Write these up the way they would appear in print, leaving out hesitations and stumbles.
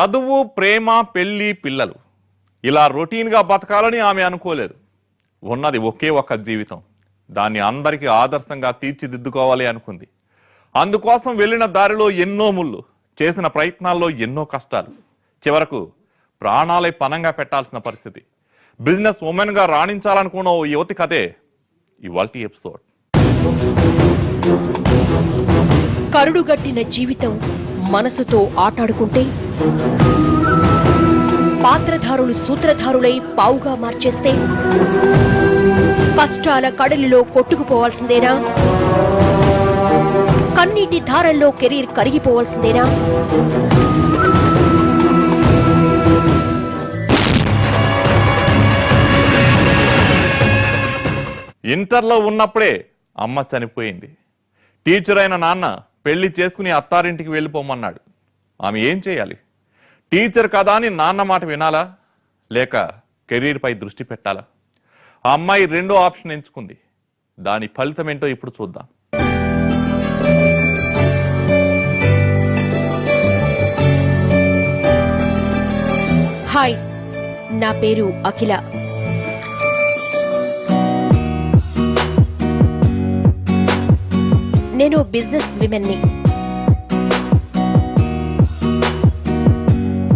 చదువు, ప్రేమ, పెళ్లి, పిల్లలు ఇలా రొటీన్గా బతకాలని ఆమె అనుకోలేదు. ఉన్నది ఒకే ఒక్క జీవితం. దాన్ని అందరికీ ఆదర్శంగా తీర్చిదిద్దుకోవాలి అనుకుంది. అందుకోసం వెళ్ళిన దారిలో ఎన్నో ముళ్ళు, చేసిన ప్రయత్నాల్లో ఎన్నో కష్టాలు, చివరకు ప్రాణాలే పనంగా పెట్టాల్సిన పరిస్థితి. బిజినెస్ ఉమెన్గా రాణించాలనుకున్న ఓ యువతి కథే ఇవాల్టి ఎపిసోడ్. కరుడుగట్టిన జీవితం మనసుతో ఆటాడుకుంటే పాత్రధారులు సూత్రధారులై పావుగా మార్చేస్తే కష్టాల కడలిలో కొట్టుకుపోవాల్సిందేనా? కన్నీటి ధారల్లో కెరీర్ కరిగిపోవాల్సిందేనా? ఇంటర్లో ఉన్నప్పుడే అమ్మ చనిపోయింది. టీచర్ అయిన నాన్న పెళ్లి చేసుకుని అత్తారింటికి వెళ్ళిపోమన్నాడు. ఆమె ఏం చేయాలి? టీచర్ కదా అని నాన్న మాట వినాలా, లేక కెరీర్ పై దృష్టి పెట్టాలా? ఆ అమ్మాయి రెండో ఆప్షన్ ఎంచుకుంది. దాని ఫలితం ఏంటో ఇప్పుడు చూద్దాం. హాయ్, నా పేరు అఖిల. నేను బిజినెస్ విమెన్ని.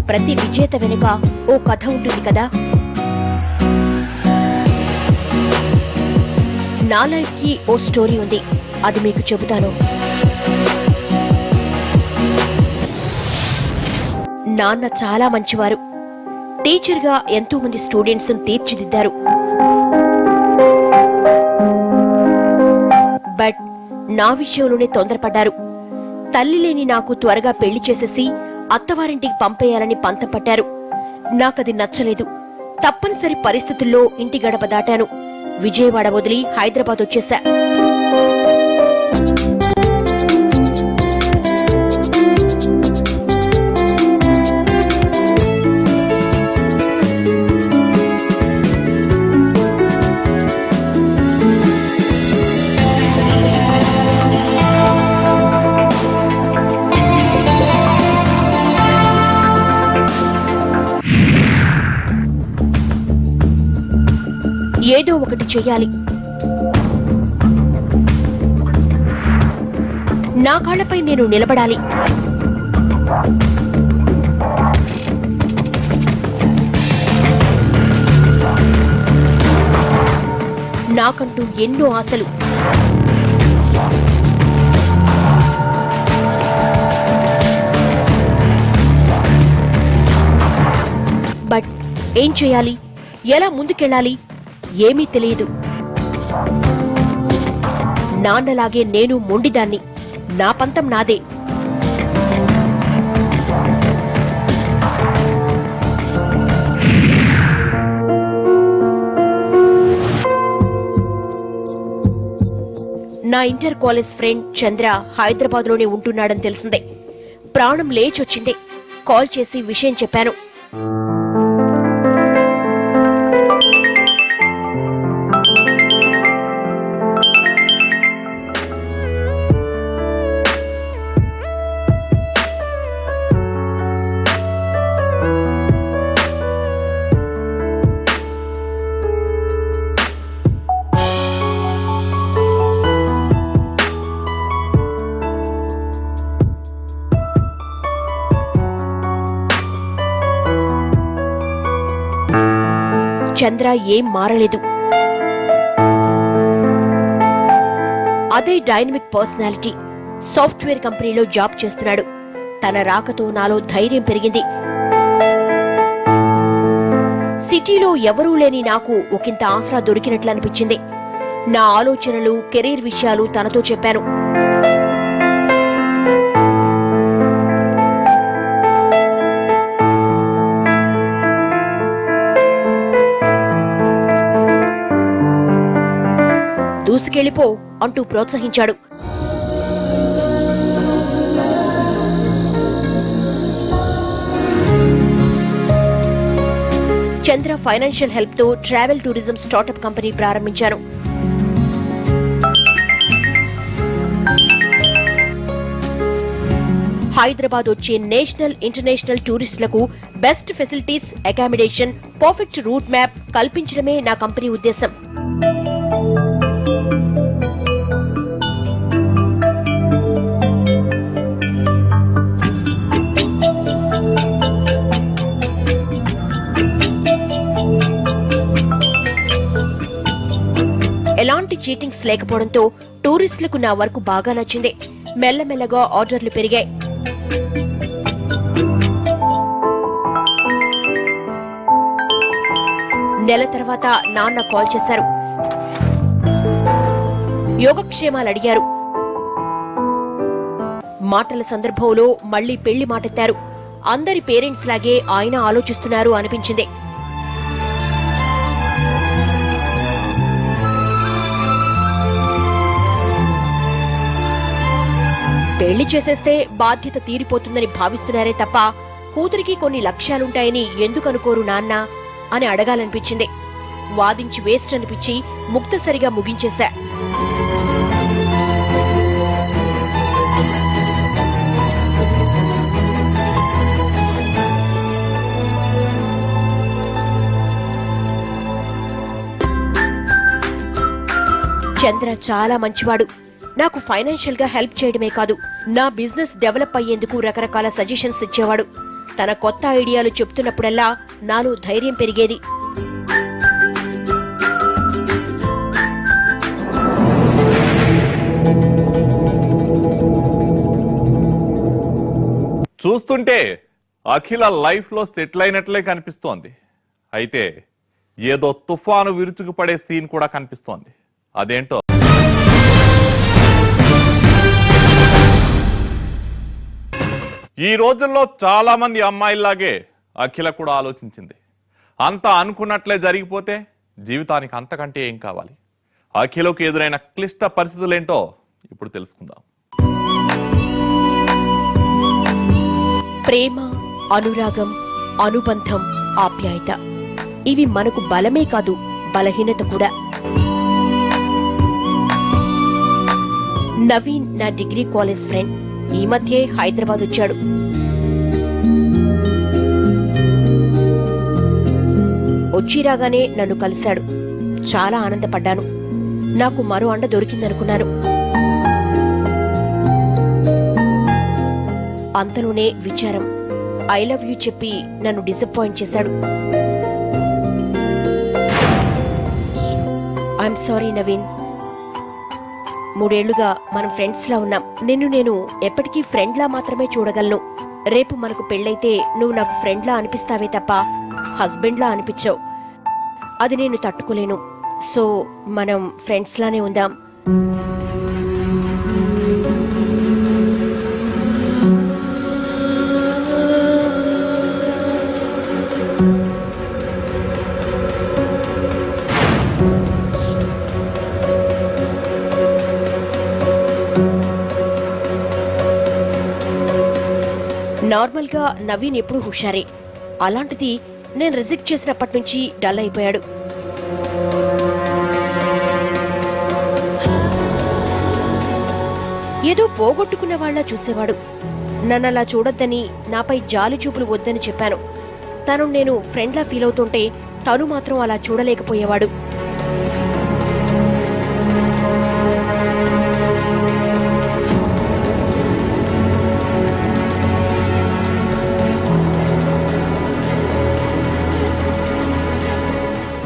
ప్రతి విజేత వెనుక ఓ కథ ఉంటుంది కదా. నా లైఫ్ కి ఓ స్టోరీ ఉంది, అది మీకు చెబుతాను. నాన్న చాలా మంచివారు. టీచర్గా ఎంతో మంది స్టూడెంట్స్ తీర్చిదిద్దారు. బట్ నా విషయంలోనే తొందరపడ్డారు. తల్లి లేని నాకు త్వరగా పెళ్లి చేసేసి అత్తవారింటికి పంపేయాలని పంతపట్టారు. నాకది నచ్చలేదు. తప్పనిసరి పరిస్థితుల్లో ఇంటి గడప దాటాను. విజయవాడ వదిలి హైదరాబాద్ వచ్చేశా. ఏదో ఒకటి చెయ్యాలి. నా కాళ్లపై నేను నిలబడాలి. నాకంటూ ఎన్నో ఆశలు. బట్ ఏం చేయాలి, ఎలా ముందుకెళ్ళాలి ఏమీ తెలియదు. నాన్నలాగే నేను మొండిదాన్ని. నా పంతం నాదే. నా ఇంటర్ కాలేజ్ ఫ్రెండ్ చంద్ర హైదరాబాద్ లోనే ఉంటున్నాడని తెలిసిందే. ప్రాణం లేచొచ్చింది. కాల్ చేసి విషయం చెప్పాను. చంద్ర ఏం మారలేదు. అదే డైనమిక్ పర్సనాలిటీ. సాఫ్ట్వేర్ కంపెనీలో జాబ్ చేస్తున్నాడు. తన రాకతో నాలో ధైర్యం పెరిగింది. సిటీలో ఎవరూ లేని నాకు ఒకంత ఆసరా దొరికినట్లు అనిపించింది. నా ఆలోచనలు, కెరీర్ విషయాలు తనతో చెప్పాను. దూసుకెళ్లిపో అంటూ ప్రోత్సహించాడు. చంద్ర ఫైనాన్షియల్ హెల్ప్ తో ట్రావెల్ టూరిజం స్టార్టప్ కంపెనీ ప్రారంభించాను. హైదరాబాద్ వచ్చే నేషనల్ ఇంటర్నేషనల్ టూరిస్టులకు best facilities, accommodation, perfect route map కల్పించడమే నా కంపెనీ ఉద్దేశం. ఎలాంటి చీటింగ్స్ లేకపోవడంతో టూరిస్టులకు నా వర్క్ బాగా నచ్చింది. మెల్లమెల్లగా ఆర్డర్లు పెరిగాయి. నెల తర్వాత నాన్న కాల్ చేశారు. యోగక్షేమాలు అడిగారు. మాటల సందర్భంలో మళ్లీ పెళ్లి మాటెత్తారు. అందరి పేరెంట్స్ లాగే ఆయన ఆలోచిస్తున్నారు అనిపించింది. పెళ్లి చేసేస్తే బాధ్యత తీరిపోతుందని భావిస్తున్నారే తప్ప కూతురికి కొన్ని లక్ష్యాలుంటాయని ఎందుకనుకోరు నాన్న అని అడగాలనిపించింది. వాదించి వేస్ట్ అనిపించి ముక్తసరిగా ముగించేశా. చంద్ర చాలా మంచివాడు. నాకు ఫైనాన్షియల్ గా హెల్ప్ చేయడమే కాదు, నా బిజినెస్ డెవలప్ అయ్యేందుకు రకరకాల సజెషన్స్ ఇచ్చేవాడు. తన కొత్త ఐడియాలు చెప్తున్నప్పుడల్లా నాలో ధైర్యం పెరిగేది. చూస్తుంటే అఖిల లైఫ్ లో సెటిల్ అయినట్లే కనిపిస్తోంది. అయితే ఏదో తుఫాను విరుచుకుపడే సీన్ కూడా కనిపిస్తోంది. అదేంటో ఈ రోజుల్లో చాలా మంది అమ్మాయిల్లాగే అఖిల కూడా ఆలోచించింది. అంతా అనుకున్నట్లే జరిగిపోతే జీవితానికి అంతకంటే ఏం కావాలి? అఖిలకు ఎదురైన క్లిష్ట పరిస్థితులేంటో ఇప్పుడు తెలుసుకుందాం. ప్రేమ, అనురాగం, అనుబంధం, ఆప్యాయత ఇవి మనకు బలమే కాదు, బలహీనత కూడా. నవీన్ నా డిగ్రీ కాలేజ్ ఫ్రెండ్. ఈ మధ్యే హైదరాబాద్ వచ్చాడు. వచ్చి రాగానే నన్ను కలిశాడు. చాలా ఆనందపడ్డాను. నాకు మరో అండ దొరికిందనుకున్నాను. అంతలోనే విచారం. ఐ లవ్ యూ చెప్పి నన్ను డిసప్పాయింట్ చేశాడు. I'm sorry Naveen. 3 ఏళ్లుగా మనం ఫ్రెండ్స్ లా ఉన్నాం. నేను ఎప్పటికీ ఫ్రెండ్ లా మాత్రమే చూడగలను. రేపు మనకు పెళ్ళైతే నువ్వు నాకు ఫ్రెండ్ లా అనిపిస్తావే తప్ప హస్బెండ్ లా అనిపించావు. అది నేను తట్టుకోలేను. సో మనం ఫ్రెండ్స్ లానే ఉందాం. నార్మల్ గా నవీన్ ఎప్పుడు హుషారే. అలాంటిది నేను రిజెక్ట్ చేసినప్పటి నుంచి డల్ అయిపోయాడు. ఏదో పోగొట్టుకున్న వాళ్లా చూసేవాడు. నన్నలా చూడొద్దని, నాపై జాలి చూపులు వద్దని చెప్పాను. తను నేను ఫ్రెండ్లా ఫీల్ అవుతుంటే తను మాత్రం అలా చూడలేకపోయేవాడు.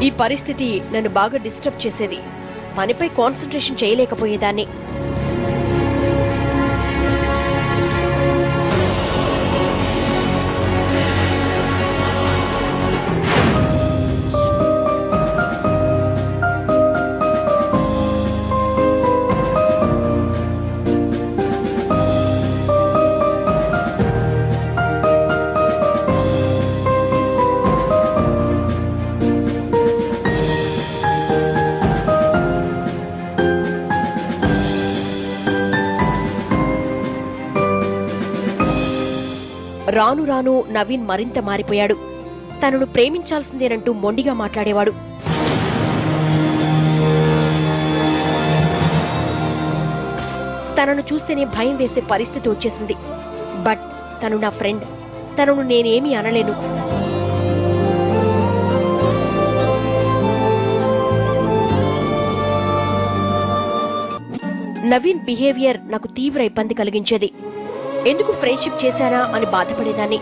ఈ పరిస్థితి నన్ను బాగా డిస్టర్బ్ చేసేది. పనిపై కాన్సంట్రేషన్ చేయలేకపోయేదాన్ని. రాను రాను నవీన్ మరింత మారిపోయాడు. తనను ప్రేమించాల్సిందేనంటూ మొండిగా మాట్లాడేవాడు. తనను చూస్తేనే భయం వేసే పరిస్థితి వచ్చేసింది. బట్ తను నా ఫ్రెండ్. తనను నేనేమీ అనలేను. నవీన్ బిహేవియర్ నాకు తీవ్ర ఇబ్బంది కలిగించేది. ఎందుకు ఫ్రెండ్షిప్ చేశానా అని బాధపడేదాన్ని.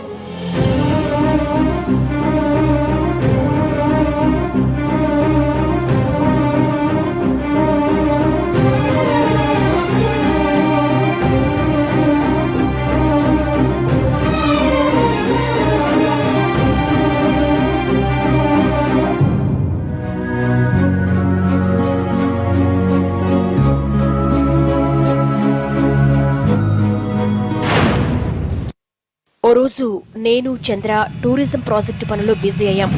ఓ రోజు నేను చంద్ర టూరిజం ప్రాజెక్టు పనుల్లో బిజీ అయ్యాం.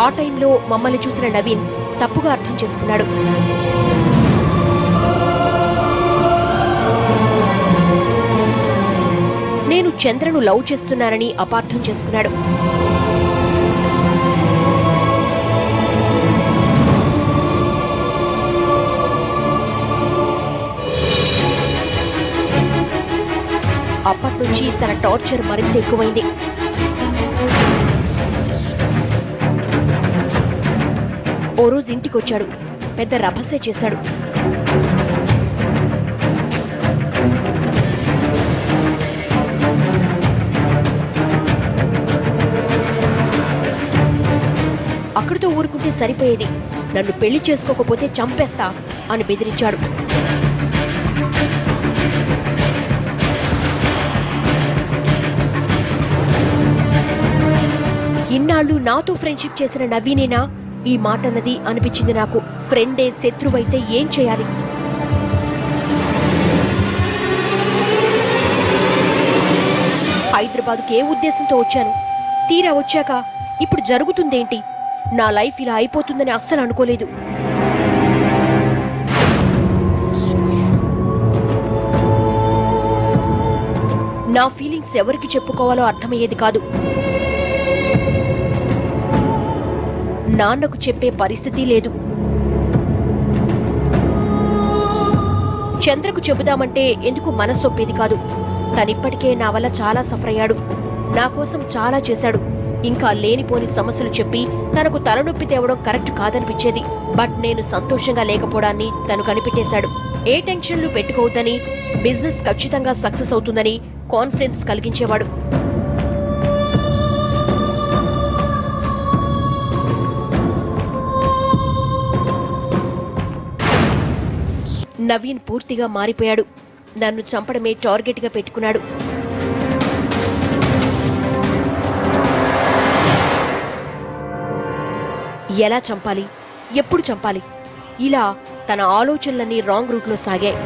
ఆ టైంలో మమ్మల్ని చూసిన నవీన్ తప్పుగా అర్థం చేసుకున్నాడు. నేను చంద్రను లవ్ చేస్తున్నానని అపార్థం చేసుకున్నాడు. అప్పట్నుంచి తన టార్చర్ మరింత ఎక్కువైంది. ఓ రోజు ఇంటికొచ్చాడు. పెద్ద రభసే చేశాడు. అక్కడితో ఊరుకుంటే సరిపోయేది. నన్ను పెళ్లి చేసుకోకపోతే చంపేస్తా అని బెదిరించాడు. ఇన్నాళ్ళు నాతో ఫ్రెండ్షిప్ చేసిన నవీనేనా ఈ మాటన్నది అనిపించింది నాకు. ఫ్రెండే శత్రువైతే ఏం చేయాలి? హైదరాబాద్కి ఏ ఉద్దేశంతో వచ్చాను? తీరా వచ్చాక ఇప్పుడు జరుగుతుందేంటి? నా లైఫ్ ఇలా అయిపోతుందని అస్సలు అనుకోలేదు. నా ఫీలింగ్స్ ఎవరికి చెప్పుకోవాలో అర్థమయ్యేది కాదు. నాన్నకు చెప్పే పరిస్థితి లేదు. చంద్రకు చెబుదామంటే ఎందుకు మనసొప్పేది కాదు. తనిప్పటికే నా వల్ల చాలా సఫర్ అయ్యాడు. నా కోసం చాలా చేశాడు. ఇంకా లేనిపోని సమస్యలు చెప్పి తనకు తలనొప్పి తేవడం కరెక్ట్ కాదనిపించేది. బట్ నేను సంతోషంగా లేకపోవడాన్ని తను కనిపెట్టేశాడు. ఏ టెన్షన్లు పెట్టుకోవద్దని, బిజినెస్ ఖచ్చితంగా సక్సెస్ అవుతుందని కాన్ఫిడెన్స్ కలిగించేవాడు. నవీన్ పూర్తిగా మారిపోయాడు. నన్ను చంపడమే టార్గెట్గా పెట్టుకున్నాడు. ఎలా చంపాలి, ఎప్పుడు చంపాలి, ఇలా తన ఆలోచనలన్నీ రాంగ్ రూట్లో సాగాయి.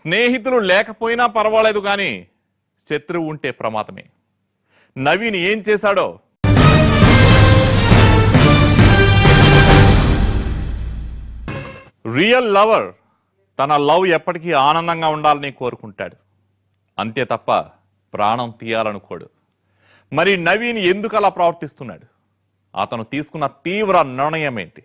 స్నేహితులు లేకపోయినా పర్వాలేదు కానీ శత్రువు ఉంటే ప్రమాదమే. నవీన్ ఏం చేశాడో రియల్ లవర్ తన లవ్ ఎప్పటికీ ఆనందంగా ఉండాలని కోరుకుంటాడు. అంతే తప్ప ప్రాణం తీయాలనుకోడు. మరి నవీన్ ఎందుకు అలా ప్రవర్తిస్తున్నాడు? అతను తీసుకున్న తీవ్ర నిర్ణయం ఏంటి?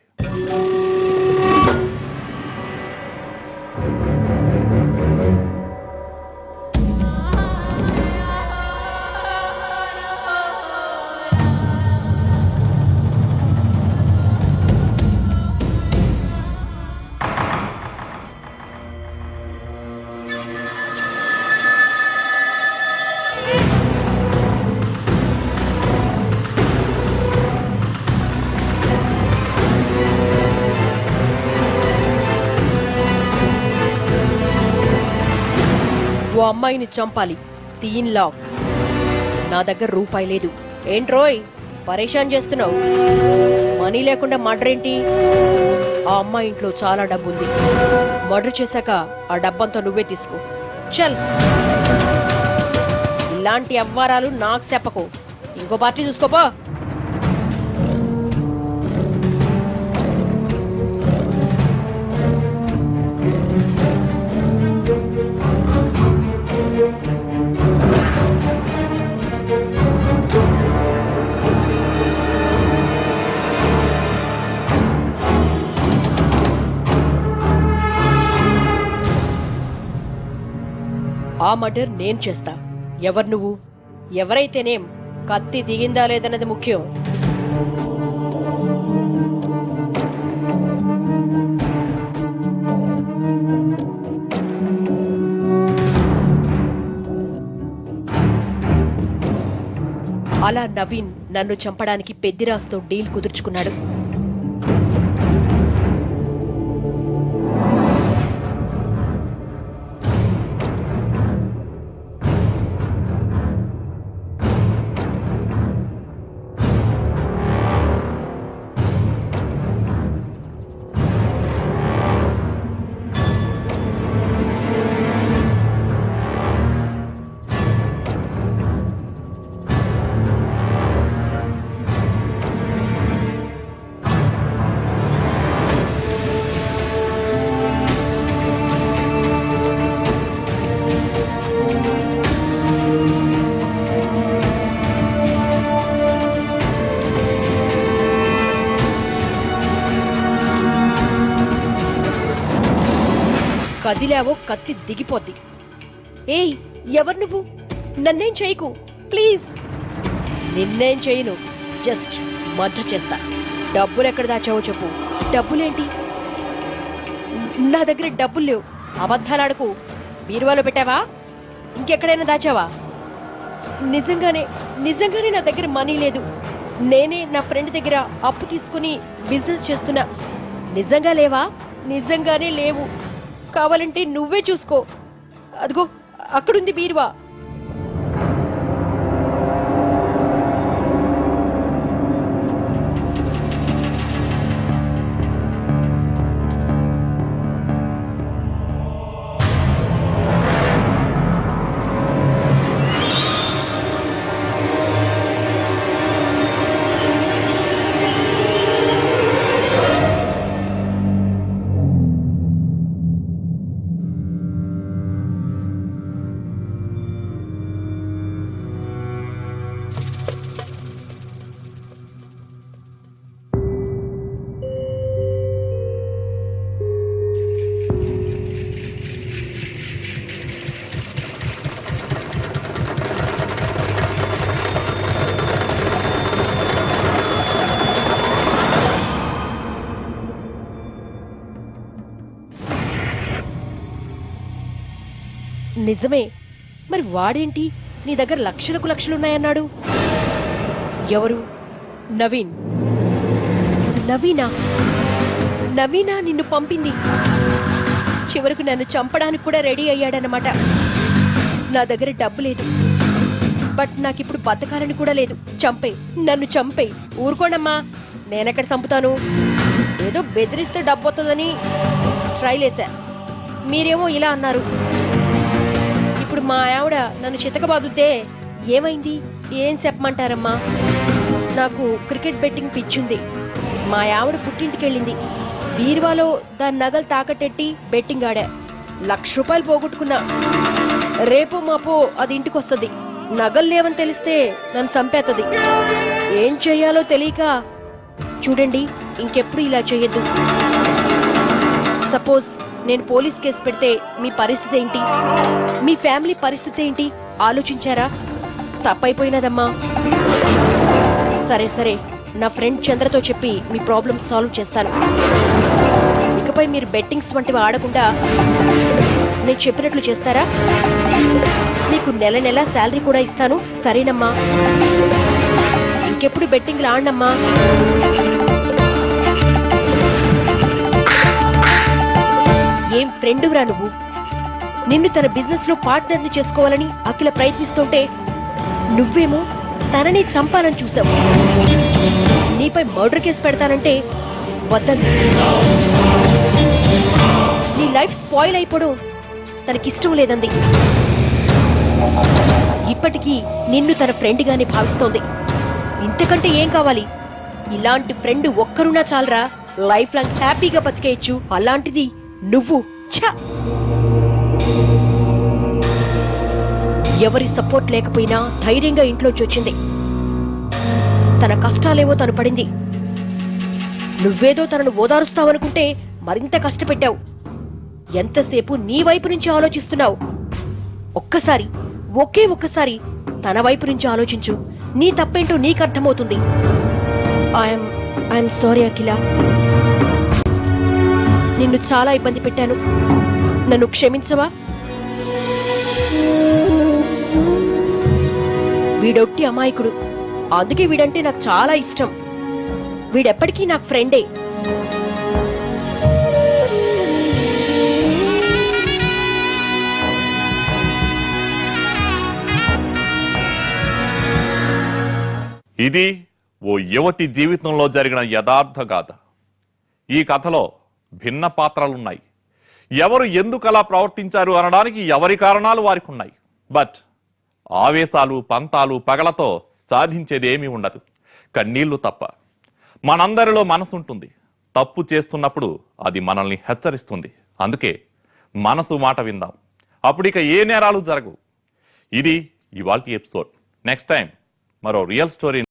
ఓ అమ్మాయిని చంపాలి, తీన్ లాక్. నా దగ్గర రూపాయి లేదు. ఏంట్రోయ్ పరేషాన్ చేస్తున్నావు? మనీ లేకుండా మర్డర్ ఏంటి? ఆ అమ్మాయి ఇంట్లో చాలా డబ్బుంది. మర్డర్ చేశాక ఆ డబ్బంతా నువ్వే తీసుకో. చల్. ఇలాంటి అవ్వారాలు నాకు చెప్పకు. ఇంకో పార్టీ చూసుకోపా. ఆ మర్డర్ నేను చేస్తా. ఎవరు నువ్వు? ఎవరైతేనేం కత్తి దిగిందా లేదన్నది ముఖ్యం. అలా నవీన్ నన్ను చంపడానికి పెద్దిరాజుతో డీల్ కుదుర్చుకున్నాడు. కదిలావో కత్తి దిగిపోద్ది. ఏయ్, ఎవరు నువ్వు? నన్నేం చేయకు ప్లీజ్. నిన్నేం చేయను, జస్ట్ మర్డర్ చేస్తా. డబ్బులు ఎక్కడ దాచావో చెప్పు. డబ్బులేంటి? నా దగ్గర డబ్బులు లేవు. అబద్ధాలాడకు. బీరువాలో పెట్టావా? ఇంకెక్కడైనా దాచావా? నిజంగానే నా దగ్గర మనీ లేదు. నేనే నా ఫ్రెండ్ దగ్గర అప్పు తీసుకుని బిజినెస్ చేస్తున్నా. నిజంగా లేవా? నిజంగానే లేవు. కావాలంటే నువ్వే చూసుకో. అదిగో అక్కడుంది బీరువా. నిజమే. మరి వాడేంటి నీ దగ్గర లక్షలకు లక్షలున్నాయన్నాడు? ఎవరు? నవీన్. నవీనా నిన్ను పంపింది? చివరకు నన్ను చంపడానికి కూడా రెడీ అయ్యాడన్నమాట. నా దగ్గర డబ్బు లేదు, బట్ నాకిప్పుడు బతకాలని కూడా లేదు. నన్ను చంపే. ఊరుకోండమ్మా, నేనెక్కడ చంపుతాను? ఏదో బెదిరిస్తే డబ్బు వస్తుందని ట్రైలేసా. మీరేమో ఇలా అన్నారు. ఇప్పుడు మా ఆవిడ నన్ను చితకబాదుద్దే. ఏమైంది? ఏం చెప్పమంటారమ్మా? నాకు క్రికెట్ బెట్టింగ్ పిచ్చుంది. మా ఆవిడ పుట్టింటికెళ్ళింది. బీరువాలో దాని నగలు తాకట్టెట్టి బెట్టింగ్ ఆడా. 1,00,000 రూపాయలు పోగొట్టుకున్నా. రేపు మాపో అది ఇంటికొస్తుంది. నగలు లేవని తెలిస్తే నన్ను చంపేత్తది. ఏం చెయ్యాలో తెలియక. చూడండి, ఇంకెప్పుడు ఇలా చెయ్యొద్దు. సపోజ్ నేను పోలీస్ కేసు పెడితే మీ పరిస్థితి ఏంటి? మీ ఫ్యామిలీ పరిస్థితి ఏంటి ఆలోచించారా? తప్పైపోయినదమ్మా. సరే, నా ఫ్రెండ్ చంద్రతో చెప్పి మీ ప్రాబ్లమ్ సాల్వ్ చేస్తాను. ఇకపై మీరు బెట్టింగ్స్ వంటివి ఆడకుండా నేను చెప్పినట్లు చేస్తారా? మీకు నెల శాలరీ కూడా ఇస్తాను. సరేనమ్మా? ఇంకెప్పుడు బెట్టింగ్లు ఆడనమ్మా. ఏం ఫ్రెండురా నువ్వు? నిన్ను తన బిజినెస్ లో పార్ట్నర్ని చేసుకోవాలని అఖిల ప్రయత్నిస్తుంటే నువ్వేమో తనని చంపాలని చూసావు. నీపై మర్డర్ కేసు పెడతానంటే వద్దంది. నీ లైఫ్ స్పాయిల్ అయిపోవడం తనకిష్టం లేదంది. ఇప్పటికీ నిన్ను తన ఫ్రెండ్ గానే భావిస్తోంది. ఇంతకంటే ఏం కావాలి? ఇలాంటి ఫ్రెండ్ ఒక్కరున్నా చాలరా, లైఫ్ లాంగ్ హ్యాపీగా బతికేయచ్చు. అలాంటిది నువ్వు. ఛ! ఎవరి సపోర్ట్ లేకపోయినా ధైర్యంగా ఇంట్లోంచి వచ్చింది. తన కష్టాలేవో తను పడింది. నువ్వేదో తనను ఓదారుస్తావనుకుంటే మరింత కష్టపెట్టావు. ఎంతసేపు నీ వైపు నుంచి ఆలోచిస్తున్నావు. ఒక్కసారి, ఒకే ఒక్కసారి తన వైపు నుంచి ఆలోచించు. నీ తప్పేంటో నీకర్థమవుతుంది. ఐఎమ్ సారీ అఖిల. నిన్ను చాలా ఇబ్బంది పెట్టాను. నన్ను క్షమించవా? వీడొట్టి అమాయకుడు. అందుకే వీడంటే నాకు చాలా ఇష్టం. వీడెప్పటికీ నాకు ఫ్రెండే. ఇది ఓ యువతి జీవితంలో జరిగిన యథార్థ గాథ. ఈ కథలో భిన్న పాత్రలున్నాయి. ఎవరు ఎందుకు అలా ప్రవర్తించారు అనడానికి ఎవరి కారణాలు వారికి ఉన్నాయి. బట్ ఆవేశాలు, పంతాలు, పగలతో సాధించేది ఏమీ ఉండదు, కన్నీళ్లు తప్ప. మనందరిలో మనసుంటుంది. తప్పు చేస్తున్నప్పుడు అది మనల్ని హెచ్చరిస్తుంది. అందుకే మనసు మాట విందాం. అప్పుడు ఇక ఏ నేరాలు జరగవు. ఇది ఇవాల్టి ఎపిసోడ్. నెక్స్ట్ టైం మరో రియల్ స్టోరీ